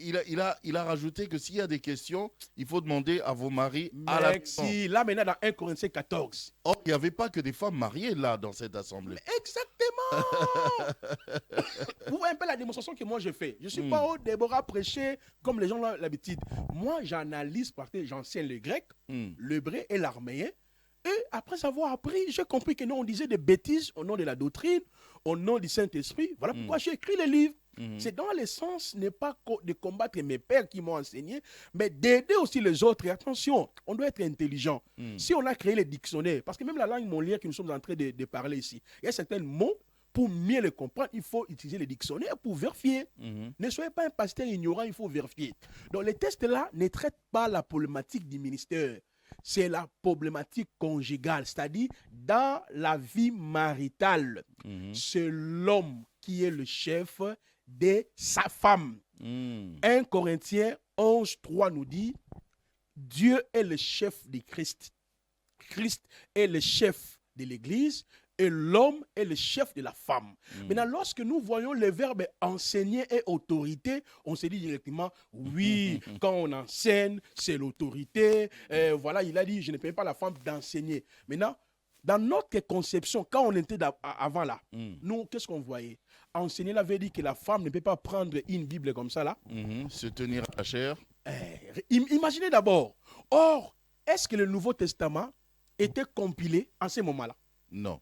il a rajouté que s'il y a des questions, il faut demander à vos maris à la maison. Merci. Là, maintenant, dans 1 Corinthiens 14. Or, il n'y avait pas que des femmes mariées là dans cette assemblée. Exactement. Vous voyez un peu la démonstration que moi je fais. Je ne suis pas au Déborah prêcher comme les gens ont l'habitude. Moi, j'analyse, parce que j'enseigne le grec, l'hébreu et l'araméen. Et après avoir appris, j'ai compris que nous, on disait des bêtises au nom de la doctrine, au nom du Saint-Esprit. Voilà pourquoi j'ai écrit les livres. C'est dans le sens, n'est pas de combattre mes pères qui m'ont enseigné, mais d'aider aussi les autres. Et attention, on doit être intelligent. Si on a créé les dictionnaires, parce que même la langue molière que nous sommes en train de parler ici, il y a certains mots, pour mieux les comprendre, il faut utiliser les dictionnaires pour vérifier. Ne soyez pas un pasteur ignorant, il faut vérifier. Donc les tests-là ne traitent pas la problématique du ministère. C'est la problématique conjugale, c'est-à-dire dans la vie maritale. C'est l'homme qui est le chef de sa femme. 1 Corinthiens 11:3 nous dit, Dieu est le chef de Christ. Christ est le chef de l'Église et l'homme est le chef de la femme. Maintenant, lorsque nous voyons le verbe enseigner et autorité, on se dit directement, oui, quand on enseigne, c'est l'autorité. Voilà, il a dit, je ne permets pas à la femme d'enseigner. Maintenant, dans notre conception, quand on était avant là, nous, qu'est-ce qu'on voyait? Enseigner, là, veut dire que la femme ne peut pas prendre une Bible comme ça là. Se tenir à la chair. Imaginez d'abord. Or, est-ce que le Nouveau Testament était compilé en ce moment-là? Non.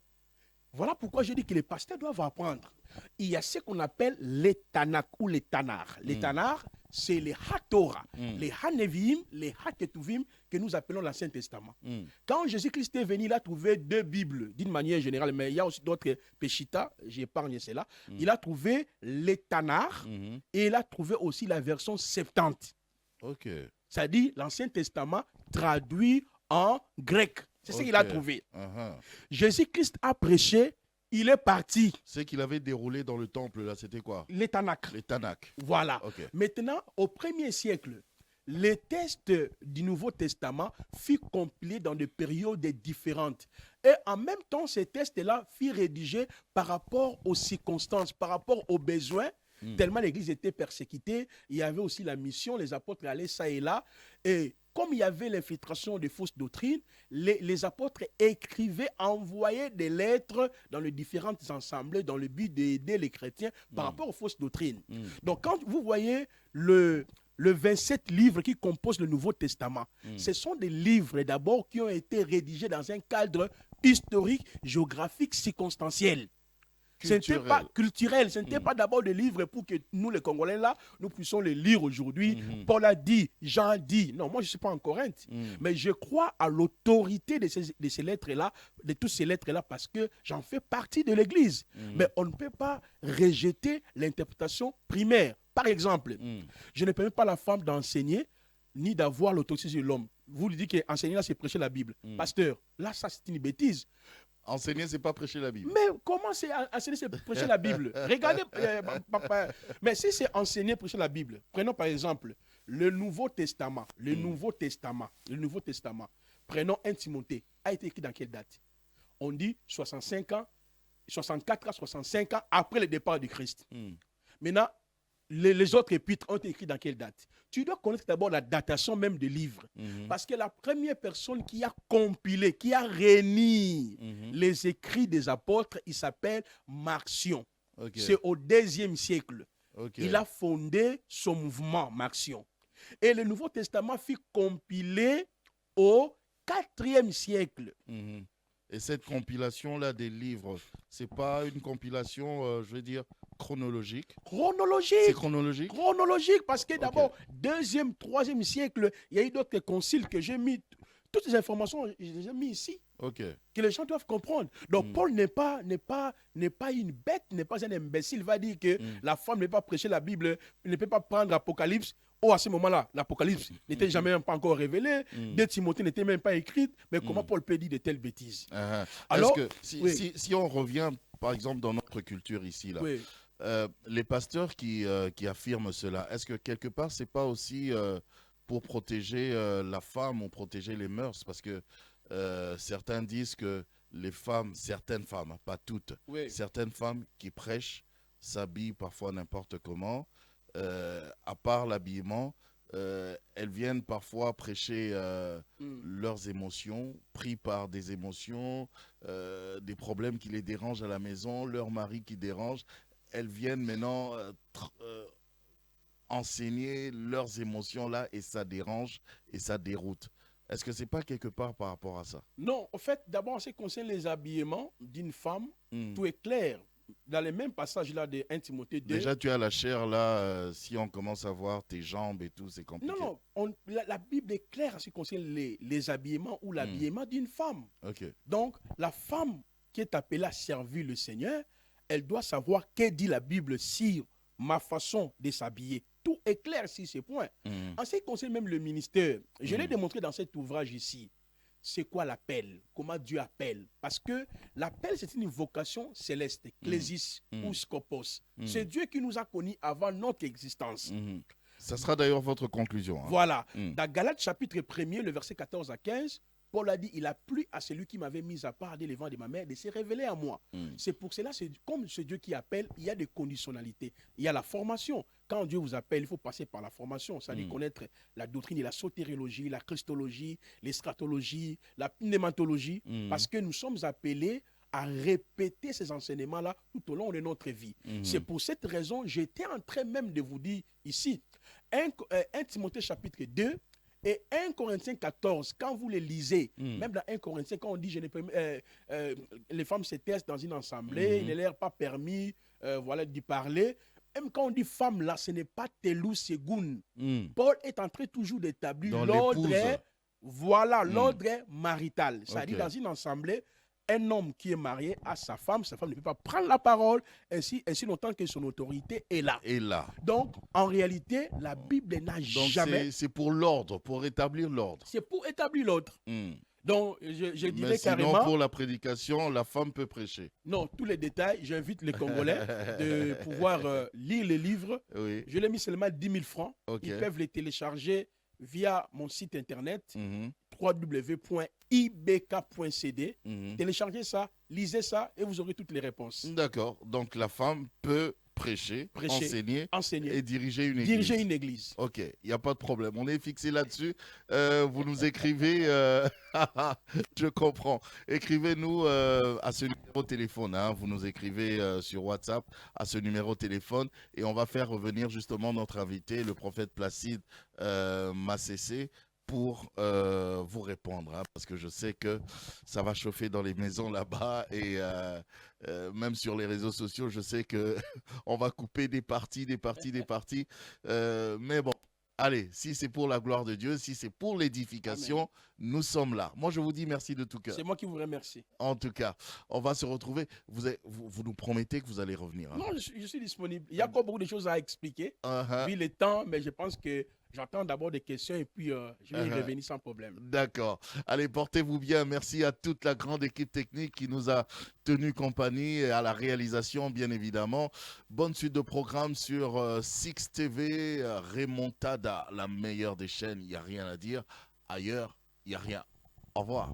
Voilà pourquoi je dis que les pasteurs doivent apprendre. Il y a ce qu'on appelle les Tanakh ou les Tanars. Les Tanars, c'est les Ha-Torah, les Ha-Nevi'im, les Ha-Ketuvim que nous appelons l'Ancien Testament. Quand Jésus-Christ est venu, il a trouvé 2 Bibles d'une manière générale, mais il y a aussi d'autres Peshitta, j'épargne cela. Il a trouvé les Tanars et il a trouvé aussi la version 70. Ok. C'est-à-dire l'Ancien Testament traduit en grec. C'est ce qu'il a trouvé. Jésus-Christ a prêché, il est parti. Ce qu'il avait déroulé dans le temple, là, c'était quoi? Les Tanakh. Les Tanakh. Voilà. Maintenant, au 1er siècle, les textes du Nouveau Testament furent compilés dans des périodes différentes. Et en même temps, ces textes-là furent rédigés par rapport aux circonstances, par rapport aux besoins. Tellement l'Église était persécutée, il y avait aussi la mission, les apôtres allaient ça et là. Et comme il y avait l'infiltration de fausses doctrines, les apôtres écrivaient, envoyaient des lettres dans les différentes assemblées dans le but d'aider les chrétiens par rapport aux fausses doctrines. Donc quand vous voyez le 27 livres qui composent le Nouveau Testament, ce sont des livres d'abord qui ont été rédigés dans un cadre historique, géographique, circonstanciel. Ce n'était pas culturel, ce n'était pas d'abord des livres pour que nous, les Congolais, là, nous puissions les lire aujourd'hui. Paul a dit, Jean a dit. Non, moi, je ne suis pas en Corinthe. Mais je crois à l'autorité de ces lettres-là, de toutes ces lettres-là, parce que j'en fais partie de l'Église. Mais on ne peut pas rejeter l'interprétation primaire. Par exemple, je ne permets pas à la femme d'enseigner, ni d'avoir l'autorité sur l'homme. Vous lui dites qu'enseigner, là, c'est prêcher la Bible. Pasteur, là, ça, c'est une bêtise. Enseigner, c'est pas prêcher la Bible. Mais comment c'est enseigner, c'est prêcher la Bible? Regardez, mais si c'est enseigner, prêcher la Bible, prenons par exemple le Nouveau Testament. Le Nouveau Testament. Prenons 1 Timothée. A été écrit dans quelle date? On dit 65 ans, 64 à 65 ans après le départ du Christ. Maintenant, les autres épîtres ont été écrits dans quelle date? Tu dois connaître d'abord la datation même des livres. Parce que la première personne qui a compilé, qui a réuni les écrits des apôtres, il s'appelle Marcion. C'est au 2e siècle. Il a fondé son mouvement, Marcion. Et le Nouveau Testament fut compilé au 4e siècle. Et cette compilation-là des livres, c'est pas une compilation, je veux dire, chronologique? Chronologique. C'est chronologique? Chronologique, parce que d'abord, 2e, 3e siècle, il y a eu d'autres conciles que j'ai mis. Toutes ces informations, je les ai mis ici. Que les gens doivent comprendre. Donc, Paul n'est pas une bête, n'est pas un imbécile. Il va dire que la femme ne peut pas prêcher la Bible, ne peut pas prendre l'Apocalypse. Oh, à ce moment-là, l'Apocalypse n'était jamais même pas encore révélé. 2 Timothée n'était même pas écrite. Mais comment Paul peut dire de telles bêtises? Alors, que si on revient, par exemple, dans notre culture ici, là, les pasteurs qui affirment cela, est-ce que quelque part, c'est pas aussi pour protéger la femme ou protéger les mœurs? Parce que certains disent que les femmes, certaines femmes, hein, pas toutes, certaines femmes qui prêchent s'habillent parfois n'importe comment. à part l'habillement, elles viennent parfois prêcher leurs émotions, pris par des émotions, des problèmes qui les dérangent à la maison, leur mari qui dérange. Elles viennent maintenant enseigner leurs émotions là et ça dérange et ça déroute. Est-ce que c'est pas quelque part par rapport à ça? Non, en fait, d'abord, en ce qui concerne les habillements d'une femme, tout est clair. Dans les mêmes passages là de 1 Timothée 2. Déjà, tu as la chair là, si on commence à voir tes jambes et tout, c'est compliqué. Non, la Bible est claire en ce qui concerne les habillements ou l'habillement d'une femme. Okay. Donc, la femme qui est appelée à servir le Seigneur, elle doit savoir qu'est dit la Bible sur ma façon de s'habiller. Tout est clair sur ces points. En ce qui concerne même le ministère, je l'ai démontré dans cet ouvrage ici. C'est quoi l'appel? Comment Dieu appelle? Parce que l'appel, c'est une vocation céleste, Clésis ou Scopos. C'est Dieu qui nous a connus avant notre existence. Ça sera d'ailleurs votre conclusion. Hein. Voilà. Dans Galates chapitre 1er, le verset 14 à 15, Paul a dit, il a plu à celui qui m'avait mis à part dès les vents de ma mère de se révéler à moi. C'est pour cela, comme ce Dieu qui appelle, il y a des conditionnalités. Il y a la formation. Quand Dieu vous appelle, il faut passer par la formation. Ça dit connaître la doctrine et la sotériologie, la christologie, l'eschatologie, la pneumatologie, parce que nous sommes appelés à répéter ces enseignements-là tout au long de notre vie. C'est pour cette raison, j'étais en train même de vous dire ici, 1 Timothée chapitre 2, et 1 Corinthiens 14, quand vous les lisez, même dans 1 Corinthiens, quand on dit les femmes se taisent dans une assemblée, il ne leur est pas permis voilà, d'y parler. Même quand on dit femme, là, ce n'est pas telou segoun. Paul est en train toujours d'établir l'ordre, l'ordre marital. C'est-à-dire dans une assemblée, un homme qui est marié à sa femme ne peut pas prendre la parole ainsi longtemps que son autorité est là. Donc, en réalité, la Bible n'a jamais... C'est pour l'ordre, pour établir l'ordre. C'est pour établir l'ordre. Donc, je dirais mais sinon, carrément... pour la prédication, la femme peut prêcher. Non, tous les détails, j'invite les Congolais de pouvoir lire les livres. Oui. Je l'ai mis seulement 10 000 francs. Okay. Ils peuvent les télécharger via mon site internet www.ibk.cd. Téléchargez ça, lisez ça et vous aurez toutes les réponses. D'accord. Donc la femme peut prêcher, enseigner et diriger une église. Ok, il n'y a pas de problème. On est fixé là-dessus. Vous nous écrivez, je comprends. Écrivez-nous à ce numéro de téléphone. Hein. Vous nous écrivez sur WhatsApp à ce numéro de téléphone et on va faire revenir justement notre invité, le prophète Placide Massessé, pour vous répondre, hein, parce que je sais que ça va chauffer dans les maisons là-bas et même sur les réseaux sociaux, je sais que on va couper des parties. Mais bon, allez, si c'est pour la gloire de Dieu, si c'est pour l'édification, nous sommes là. Moi, je vous dis merci de tout cœur. C'est moi qui vous remercie. En tout cas, on va se retrouver. Vous nous promettez que vous allez revenir. Hein? Non, je suis disponible. Il y a encore beaucoup de choses à expliquer. Vu le temps, mais je pense que j'attends d'abord des questions et puis je vais y revenir sans problème. D'accord. Allez, portez-vous bien. Merci à toute la grande équipe technique qui nous a tenu compagnie et à la réalisation, bien évidemment. Bonne suite de programme sur Six TV, Remontada, la meilleure des chaînes. Il n'y a rien à dire. Ailleurs, il n'y a rien. Au revoir.